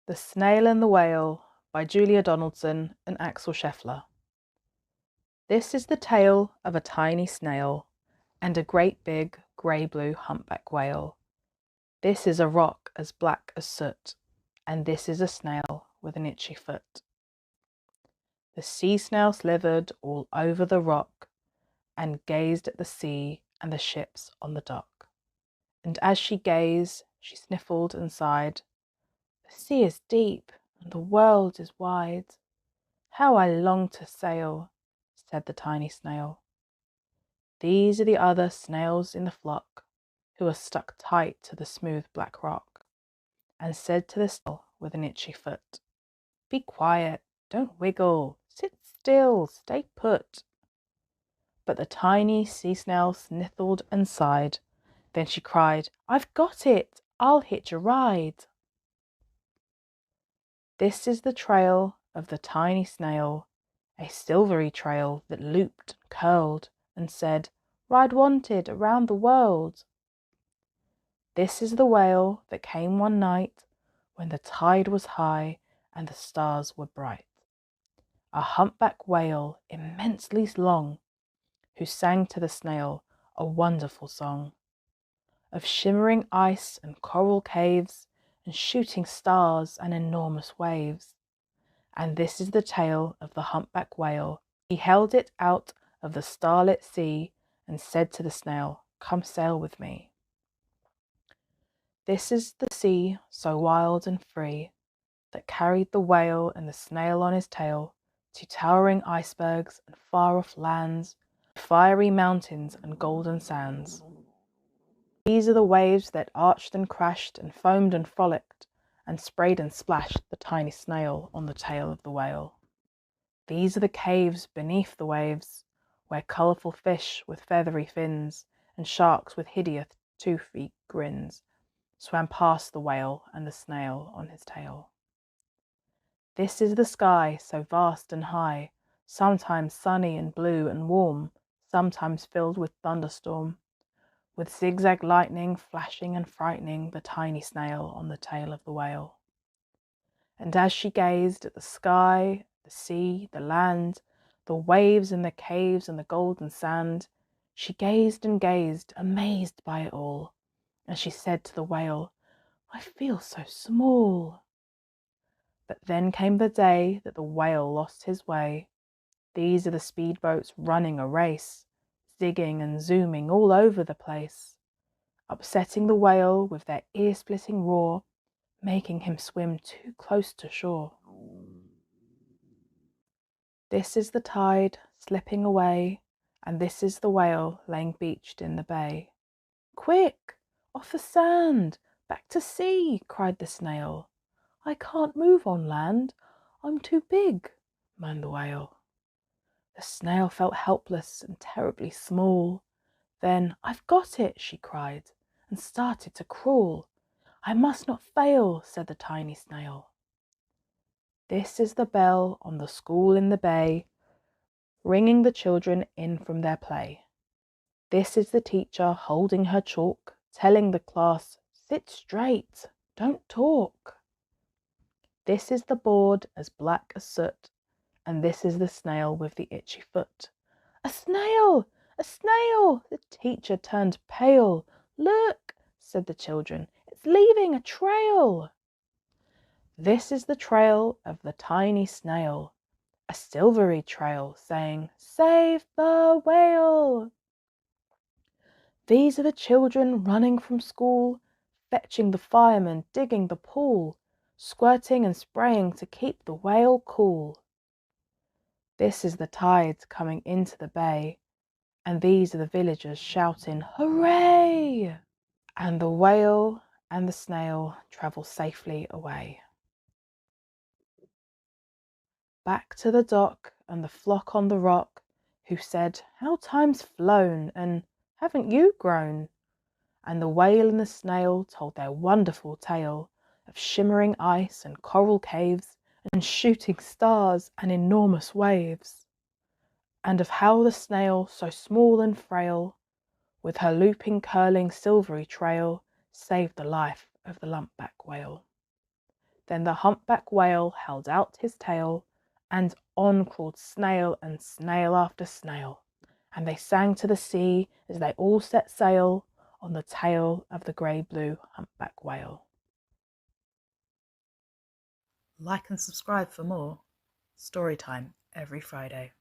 The Snail and the Whale by Julia Donaldson and Axel Scheffler. This is the tale of a tiny snail and a great big grey-blue humpback whale. This is a rock as black as soot, and this is a snail with an itchy foot. The sea snail slithered all over the rock and gazed at the sea and the ships on the dock. And as she gazed, she sniffled and sighed. The sea is deep and the world is wide. How I long to sail, said the tiny snail. These are the other snails in the flock, who are stuck tight to the smooth black rock, and said to the snail with an itchy foot, Be quiet, don't wiggle, sit still, stay put. But the tiny sea snail sniffled and sighed. Then she cried, I've got it, I'll hitch a ride. This is the trail of the tiny snail, a silvery trail that looped and curled and said, Ride wanted around the world. This is the whale that came one night when the tide was high and the stars were bright. A humpback whale immensely long, who sang to the snail a wonderful song of shimmering ice and coral caves and shooting stars and enormous waves. And this is the tale of the humpback whale. He held it out of the starlit sea and said to the snail, Come sail with me. This is the sea so wild and free that carried the whale and the snail on his tail to towering icebergs and far-off lands, fiery mountains and golden sands. These are the waves that arched and crashed and foamed and frolicked and sprayed and splashed the tiny snail on the tail of the whale. These are the caves beneath the waves, where colourful fish with feathery fins and sharks with hideous toothy grins swam past the whale and the snail on his tail. This is the sky so vast and high, sometimes sunny and blue and warm, sometimes filled with thunderstorm, with zigzag lightning flashing and frightening the tiny snail on the tail of the whale. And as she gazed at the sky, the sea, the land, the waves and the caves and the golden sand, she gazed and gazed, amazed by it all. And she said to the whale, I feel so small. But then came the day that the whale lost his way. These are the speedboats running a race, zigging and zooming all over the place, upsetting the whale with their ear-splitting roar, making him swim too close to shore. This is the tide slipping away, and this is the whale laying beached in the bay. Quick, off the sand, back to sea, cried the snail. I can't move on land, I'm too big, moaned the whale. The snail felt helpless and terribly small. Then, I've got it, she cried, and started to crawl. I must not fail, said the tiny snail. This is the bell on the school in the bay, ringing the children in from their play. This is the teacher holding her chalk, telling the class, sit straight, don't talk. This is the board as black as soot, and this is the snail with the itchy foot. A snail! A snail! The teacher turned pale. Look, said the children, it's leaving a trail. This is the trail of the tiny snail, a silvery trail saying, Save the whale! These are the children running from school, fetching the firemen, digging the pool, squirting and spraying to keep the whale cool. This is the tide coming into the bay, and these are the villagers shouting, Hooray! And the whale and the snail travel safely away. Back to the dock and the flock on the rock, who said, How time's flown, and haven't you grown? And the whale and the snail told their wonderful tale of shimmering ice and coral caves and shooting stars and enormous waves, and of how the snail, so small and frail, with her looping, curling, silvery trail, saved the life of the humpback whale. Then the humpback whale held out his tail, and on crawled snail and snail after snail, and they sang to the sea as they all set sail on the tail of the grey-blue humpback whale. Like and subscribe for more. Storytime every Friday.